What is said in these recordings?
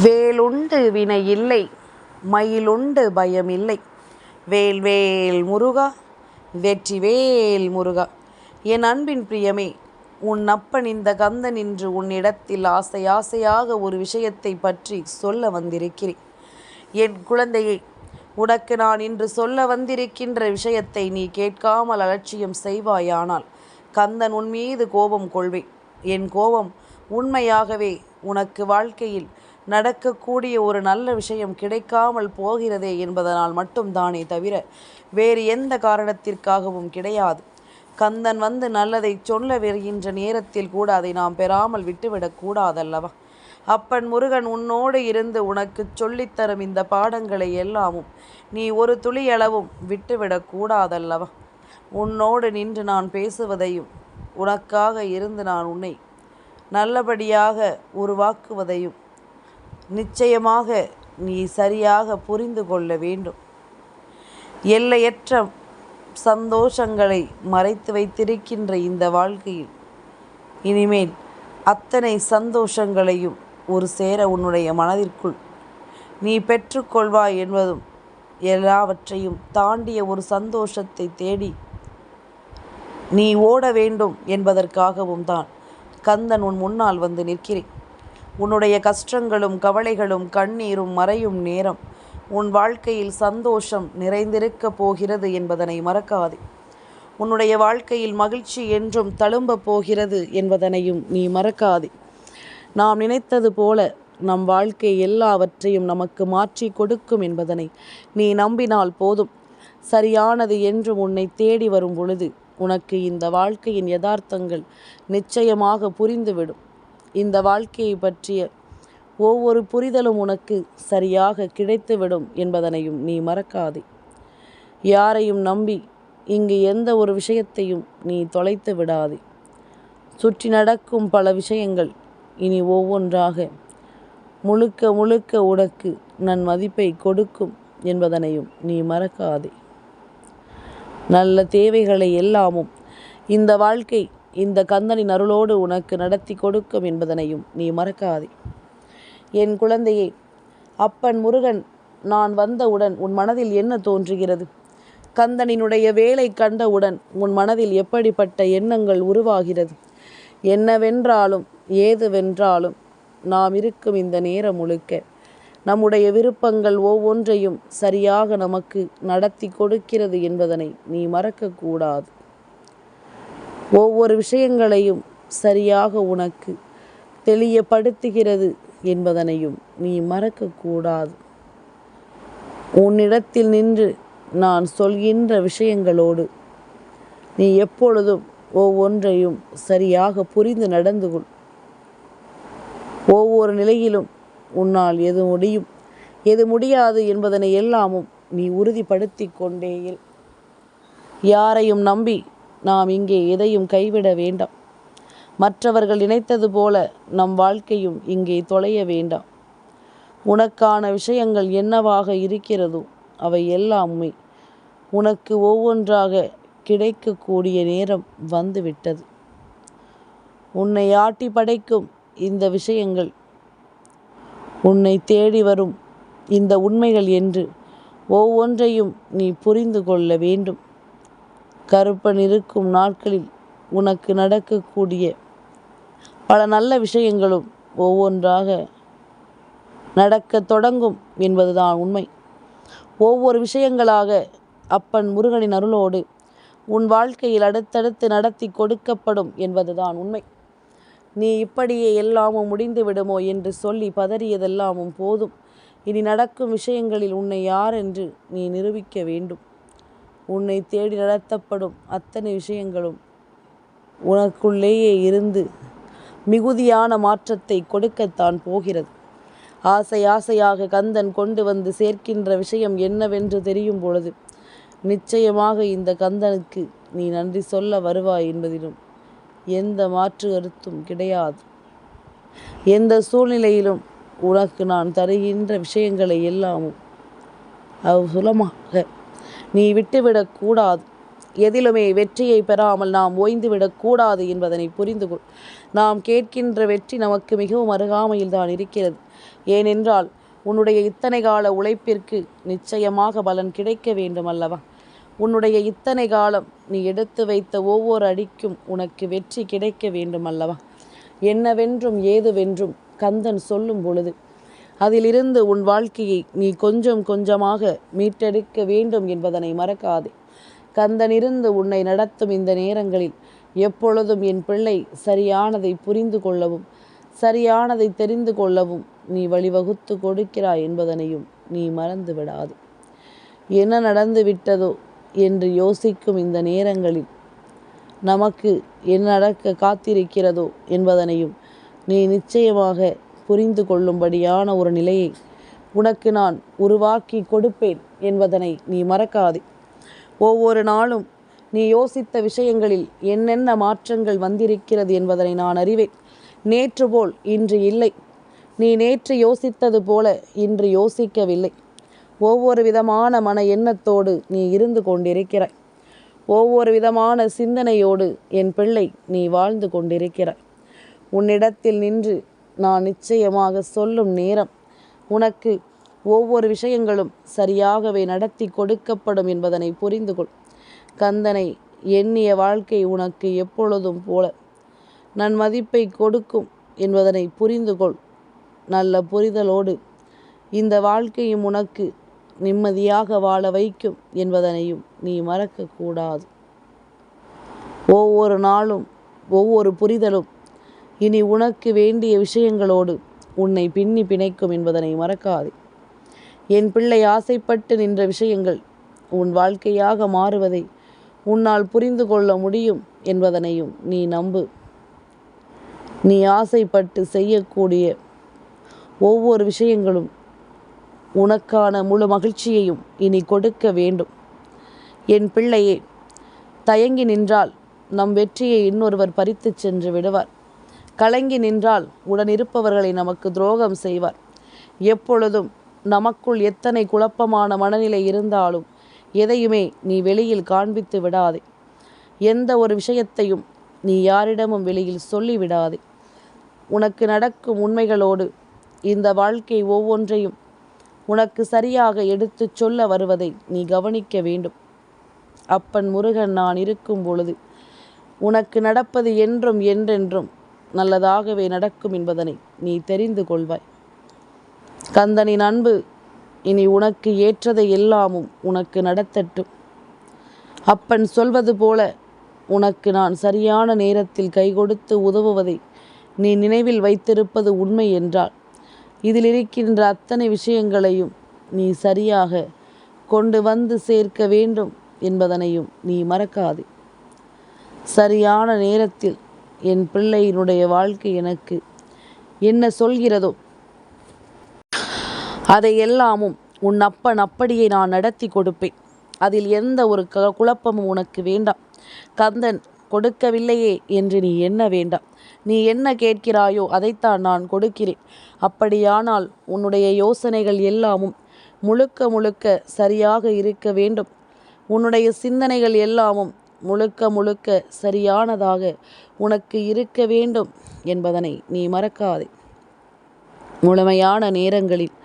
வேலுண்டு வினையில்லை மயிலுண்டு பயமில்லை. வேல்வேல் முருகா வெற்றிவேல் முருகா. என் அன்பின் பிரியமே, உன் அப்பன் இந்த கந்தன் இன்று உன்னிடத்தில் ஆசையாக ஒரு விஷயத்தை பற்றி சொல்ல வந்திருக்கிறேன். என் குழந்தையை, உனக்கு நான் இன்று சொல்ல வந்திருக்கின்ற விஷயத்தை நீ கேட்காமல் அலட்சியம் செய்வாயானால் கந்தன் உன் மீது கோபம் கொள்வேன். என் கோபம் உண்மையாகவே உனக்கு வாழ்க்கையில் நடக்கக்கூடிய ஒரு நல்ல விஷயம் கிடைக்காமல் போகிறதே என்பதனால் மட்டும்தானே தவிர வேறு எந்த காரணத்திற்காகவும் கிடையாது. கந்தன் வந்து நல்லதை சொல்ல வருகின்ற நேரத்தில் கூட அதை நாம் பெறாமல் விட்டுவிடக் கூடாதல்லவா? அப்பன் முருகன் உன்னோடு இருந்து உனக்கு சொல்லித்தரும் இந்த பாடங்களை எல்லாமும் நீ ஒரு துளியளவும் விட்டுவிடக் கூடாதல்லவா? உன்னோடு நின்று நான் பேசுவதையும் உனக்காக இருந்து நான் உன்னை நல்லபடியாக உருவாக்குவதையும் நிச்சயமாக நீ சரியாக புரிந்து கொள்ள வேண்டும். எல்லையற்ற சந்தோஷங்களை மறைத்து வைத்திருக்கின்ற இந்த வாழ்க்கையில் இனிமேல் அத்தனை சந்தோஷங்களையும் ஒரு சேர உன்னுடைய மனதிற்குள் நீ பெற்றுக்கொள்வாய் என்பதும் எல்லாவற்றையும் தாண்டிய ஒரு சந்தோஷத்தை தேடி நீ ஓட வேண்டும் என்பதற்காகவும் தான் கந்தன் உன் முன்னால் வந்து நிற்கிறேன். உன்னுடைய கஷ்டங்களும் கவலைகளும் கண்ணீரும் மறையும் நேரம் உன் வாழ்க்கையில் சந்தோஷம் நிறைந்திருக்கப் போகிறது என்பதனை மறக்காதே. உன்னுடைய வாழ்க்கையில் மகிழ்ச்சி என்றும் தழும்பப் போகிறது என்பதனையும் நீ மறக்காதே. நாம் நினைத்தது போல நம் வாழ்க்கை எல்லாவற்றையும் நமக்கு மாற்றி கொடுக்கும் என்பதனை நீ நம்பினால் போதும். சரியானது என்றும் உன்னை தேடி வரும் பொழுது உனக்கு இந்த வாழ்க்கையின் யதார்த்தங்கள் நிச்சயமாக புரிந்துவிடும். இந்த வாழ்க்கையை பற்றிய ஒவ்வொரு புரிதலும் உனக்கு சரியாக கிடைத்துவிடும் என்பதனையும் நீ மறக்காதே. யாரையும் நம்பி இங்கு எந்த ஒரு விஷயத்தையும் நீ தொலைத்து விடாதே. சுற்றி நடக்கும் பல விஷயங்கள் இனி ஒவ்வொன்றாக முழுக்க முழுக்க உனக்கு நன் மதிப்பை கொடுக்கும் என்பதனையும் நீ மறக்காதே. நல்ல தேவைகளை எல்லாமும் இந்த வாழ்க்கை இந்த கந்தனின் அருளோடு உனக்கு நடத்தி கொடுக்கும் என்பதனையும் நீ மறக்காதே. என் குழந்தையே, அப்பன் முருகன் நான் வந்தவுடன் உன் மனதில் என்ன தோன்றுகிறது? கந்தனினுடைய வேலை கண்டவுடன் உன் மனதில் எப்படிப்பட்ட எண்ணங்கள் உருவாகிறது? என்னவென்றாலும் ஏதுவென்றாலும் நாம் இருக்கும் இந்த நேரம் முழுக்க நம்முடைய விருப்பங்கள் ஒவ்வொன்றையும் சரியாக நமக்கு நடத்தி கொடுக்கிறது என்பதனை நீ மறக்கக்கூடாது. ஒவ்வொரு விஷயங்களையும் சரியாக உனக்கு தெளியப்படுத்துகிறது என்பதனையும் நீ மறக்கக்கூடாது. உன்னிடத்தில் நின்று நான் சொல்கின்ற விஷயங்களோடு நீ எப்பொழுதும் ஒவ்வொன்றையும் சரியாக புரிந்து நடந்து கொள். ஒவ்வொரு நிலையிலும் உன்னால் எது முடியும் எது முடியாது என்பதனை எல்லாமும் நீ உறுதிப்படுத்தி கொண்டே இரு. யாரையும் நம்பி நாம் இங்கே எதையும் கைவிட வேண்டாம். மற்றவர்கள் நினைத்தது போல நம் வாழ்க்கையும் இங்கே தொலைய வேண்டாம். உனக்கான விஷயங்கள் என்னவாக இருக்கிறதோ அவை எல்லாமே உனக்கு ஒவ்வொன்றாக கிடைக்கக்கூடிய நேரம் வந்துவிட்டது. உன்னை ஆட்டி படைக்கும் இந்த விஷயங்கள், உன்னை தேடி வரும் இந்த உண்மைகள் என்று ஒவ்வொன்றையும் நீ புரிந்து கொள்ள வேண்டும். கருப்பன் இருக்கும் நாட்களில் உனக்கு நடக்கக்கூடிய பல நல்ல விஷயங்களும் ஒவ்வொன்றாக நடக்க தொடங்கும் என்பதுதான் உண்மை. ஒவ்வொரு விஷயங்களாக அப்பன் முருகனின் அருளோடு உன் வாழ்க்கையில் அடுத்தடுத்து நடத்தி கொடுக்கப்படும் என்பதுதான் உண்மை. நீ இப்படியே எல்லாமும் முடிந்து விடுமோ என்று சொல்லி பதறியதெல்லாமும் போதும். இனி நடக்கும் விஷயங்களில் உன்னை யார் என்று நீ நிரூபிக்க வேண்டும். உன்னை தேடி நடத்தப்படும் அத்தனை விஷயங்களும் உனக்குள்ளேயே இருந்து மிகுதியான மாற்றத்தை கொடுக்கத்தான் போகிறது. ஆசையாக கந்தன் கொண்டு வந்து சேர்க்கின்ற விஷயம் என்னவென்று தெரியும் பொழுது நிச்சயமாக இந்த கந்தனுக்கு நீ நன்றி சொல்ல வருவாய் என்பதிலும் எந்த மாற்று கருத்தும் கிடையாது. எந்த சூழ்நிலையிலும் உனக்கு நான் தருகின்ற விஷயங்களை எல்லாமும் சுலமாக நீ விட்டுவிடக்கூடாது. எதிலுமே வெற்றியை பெறாமல் நாம் ஓய்ந்துவிடக்கூடாது என்பதனை புரிந்து கொள். நாம் கேட்கின்ற வெற்றி நமக்கு மிகவும் அருகாமையில் தான் இருக்கிறது. ஏனென்றால் உன்னுடைய இத்தனை கால உழைப்பிற்கு நிச்சயமாக பலன் கிடைக்க வேண்டும் அல்லவா? உன்னுடைய இத்தனை காலம் நீ எடுத்து வைத்த ஒவ்வொரு அடிக்கும் உனக்கு வெற்றி கிடைக்க வேண்டும் அல்லவா? என்னவென்றும் ஏதுவென்றும் கந்தன் சொல்லும் பொழுது அதிலிருந்து உன் வாழ்க்கையை நீ கொஞ்சம் கொஞ்சமாக மீட்டெடுக்க வேண்டும் என்பதனை மறக்காதே. கந்தனிருந்து உன்னை நடத்தும் இந்த நேரங்களில் எப்பொழுதும் என் பிள்ளை சரியானதை புரிந்து கொள்ளவும் சரியானதை தெரிந்து கொள்ளவும் நீ வழிவகுத்து கொடுக்கிறாய் என்பதனையும் நீ மறந்து விடாது. என்ன நடந்து விட்டதோ என்று யோசிக்கும் இந்த நேரங்களில் நமக்கு என்ன நடக்க காத்திருக்கிறதோ என்பதனையும் நீ நிச்சயமாக புரிந்து கொள்ளும்படியான ஒரு நிலையை உனக்கு நான் உருவாக்கி கொடுப்பேன் என்பதனை நீ மறக்காதே. ஒவ்வொரு நாளும் நீ யோசித்த விஷயங்களில் என்னென்ன மாற்றங்கள் வந்திருக்கிறது என்பதனை நான் அறிவேன். நேற்று போல் இன்று இல்லை. நீ நேற்று யோசித்தது போல இன்று யோசிக்கவில்லை. ஒவ்வொரு விதமான மன எண்ணத்தோடு நீ இருந்து கொண்டிருக்கிறாய். ஒவ்வொரு விதமான சிந்தனையோடு என் பிள்ளை நீ வாழ்ந்து கொண்டிருக்கிறாய். உன்னிடத்தில் நின்று நான் நிச்சயமாக சொல்லும் நேரம் உனக்கு ஒவ்வொரு விஷயங்களும் சரியாகவே நடத்தி கொடுக்கப்படும் என்பதனை புரிந்து கொள். கந்தனை எண்ணிய வாழ்க்கை உனக்கு எப்பொழுதும் போல நன்மதிப்பை கொடுக்கும் என்பதனை புரிந்து கொள். நல்ல புரிதலோடு இந்த வாழ்க்கையும் உனக்கு நிம்மதியாக வாழ வைக்கும் என்பதனையும் நீ மறக்கக்கூடாது. ஒவ்வொரு நாளும் ஒவ்வொரு புரிதலும் இனி உனக்கு வேண்டிய விஷயங்களோடு உன்னை பின்னி பிணைக்கும் என்பதனை மறக்காதே. என் பிள்ளை ஆசைப்பட்டு நின்ற விஷயங்கள் உன் வாழ்க்கையாக மாறுவதை உன்னால் புரிந்து கொள்ள முடியும் என்பதனையும் நீ நம்பு. நீ ஆசைப்பட்டு செய்யக்கூடிய ஒவ்வொரு விஷயங்களும் உனக்கான முழு மகிழ்ச்சியையும் இனி கொடுக்க வேண்டும். என் பிள்ளையே, தயங்கி நின்றால் நம் வெற்றியை இன்னொருவர் பறித்து சென்று விடுவார். கலங்கி நின்றால் உடனிருப்பவர்களை நமக்கு துரோகம் செய்வார். எப்பொழுதும் நமக்குள் எத்தனை குழப்பமான மனநிலை இருந்தாலும் எதையுமே நீ வெளியில் காண்பித்து விடாதே. எந்த ஒரு விஷயத்தையும் நீ யாரிடமும் வெளியில் சொல்லிவிடாதே. உனக்கு நடக்கும் உண்மைகளோடு இந்த வாழ்க்கை ஒவ்வொன்றையும் உனக்கு சரியாக எடுத்துச் சொல்ல வருவதை நீ கவனிக்க வேண்டும். அப்பன் முருகன் நான் இருக்கும் பொழுது உனக்கு நடப்பது என்றும் என்றென்றும் நல்லதாகவே நடக்கும் என்பதனை நீ தெரிந்து கொள்வாய். கந்தனின் அன்பு இனி உனக்கு ஏற்றதை எல்லாமும் உனக்கு நடத்தட்டும். அப்பன் சொல்வது போல உனக்கு நான் சரியான நேரத்தில் கை கொடுத்து உதவுவதை நீ நினைவில் வைத்திருப்பது உண்மை என்றால் இதில் இருக்கின்ற அத்தனை விஷயங்களையும் நீ சரியாக கொண்டு வந்து சேர்க்க வேண்டும் என்பதனையும் நீ மறக்காதே. சரியான நேரத்தில் என் பிள்ளையினுடைய வாழ்க்கை எனக்கு என்ன சொல்கிறதோ அதை எல்லாமும் உன் அப்பன் அப்படியே நான் நடத்தி கொடுப்பேன். அதில் எந்த ஒரு குழப்பமும் உனக்கு வேண்டாம். கந்தன் கொடுக்கவில்லையே என்று நீ எண்ண வேண்டாம். நீ என்ன கேட்கிறாயோ அதைத்தான் நான் கொடுக்கிறேன். அப்படியானால் உன்னுடைய யோசனைகள் எல்லாமும் முழுக்க முழுக்க சரியாக இருக்க வேண்டும். உன்னுடைய சிந்தனைகள் எல்லாமும் முழுக்க முழுக்க சரியானதாக உனக்கு இருக்க வேண்டும் என்பதனை நீ மறக்காதே. முழுமையான நேரங்களில்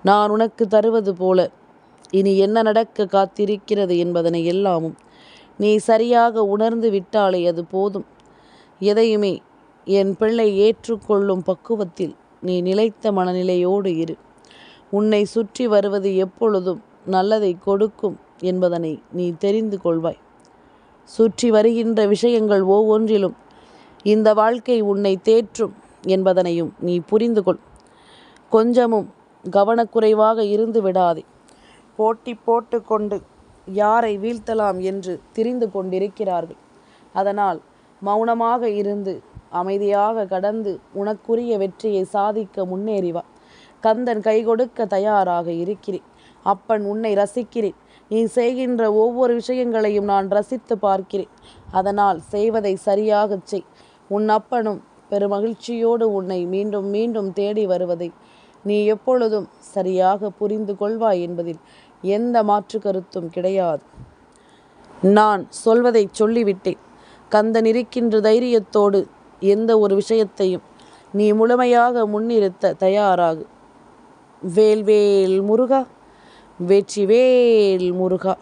நான் உனக்கு தருவது போல இனி என்ன நடக்க காத்திருக்கிறது என்பதனை எல்லாமும் நீ சரியாக உணர்ந்து விட்டாலே அது போதும். எதையுமே என் பிள்ளை ஏற்றுக்கொள்ளும் பக்குவத்தில் நீ நிலைத்த மனநிலையோடு இரு. உன்னை சுற்றி வருவது எப்பொழுதும் நல்லதை கொடுக்கும் என்பதனை நீ தெரிந்து கொள்வாய். சுற்றி வருகின்ற விஷயங்கள் ஒவ்வொன்றிலும் இந்த வாழ்க்கை உன்னை தேற்றும் என்பதனையும் நீ புரிந்து கொள். கொஞ்சமும் கவனக்குறைவாக இருந்து விடாதே. போட்டி போட்டு கொண்டு யாரை வீழ்த்தலாம் என்று திரிந்து கொண்டிருக்கிறார்கள். அதனால் மௌனமாக இருந்து அமைதியாக கடந்து உனக்குரிய வெற்றியை சாதிக்க முன்னேறிவா. கந்தன் கை கொடுக்க தயாராக இருக்கிறேன். அப்பன் உன்னை ரசிக்கிறேன். நீ செய்கின்ற ஒவ்வொரு விஷயங்களையும் நான் ரசித்து பார்க்கிறேன். அதனால் செய்வதை சரியாகச் செய். உன் அப்பனும் பெருமகிழ்ச்சியோடு உன்னை மீண்டும் மீண்டும் தேடி வருவதை நீ எப்பொழுதும் சரியாக புரிந்து கொள்வாய் என்பதில் எந்த மாற்று கருத்தும் கிடையாது. நான் சொல்வதை சொல்லிவிட்டேன். கந்தன் இருக்கின்ற தைரியத்தோடு எந்த ஒரு விஷயத்தையும் நீ முழுமையாக முன்னிறுத்த தயாராகு. வேல்வேல் முருகா, வெற்றிவேல் முருகா.